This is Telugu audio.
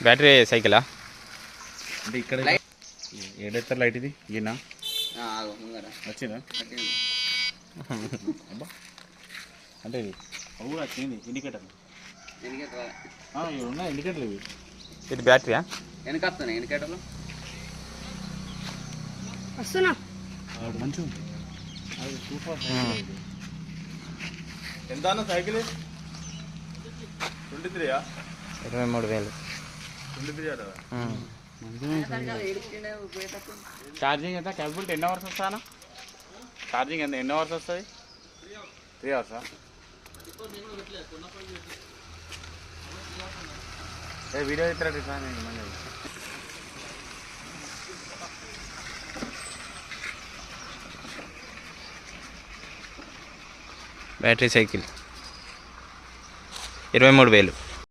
బ్యాటరీ సైకిలా అంటే ఇక్కడ ఏడెత్తారు లైట్ ఇది ఈయన వచ్చిందా అబ్బా అంటే ఇది అవు వచ్చింది ఇండికేటర్లు ఇవి ఉన్నాయి ఇండికేటర్లు ఇవి ఇది బ్యాటరీయా వెనక వస్తాను ఇండికేటర్లు వస్తున్నా మంచిగా ఉంది అది సూపర్ ఎంత అన్న సైకిల్ 23 23,000 ఛార్జింగ్ ఎంత క్యాపబిలిటీ ఎన్ని అవర్స్ వస్తానా ఛార్జింగ్ ఎంత ఎన్ని అవర్స్ వస్తుంది 3 అవర్సా వీడియో ఇస్తాడు బ్యాటరీ సైకిల్ 23,000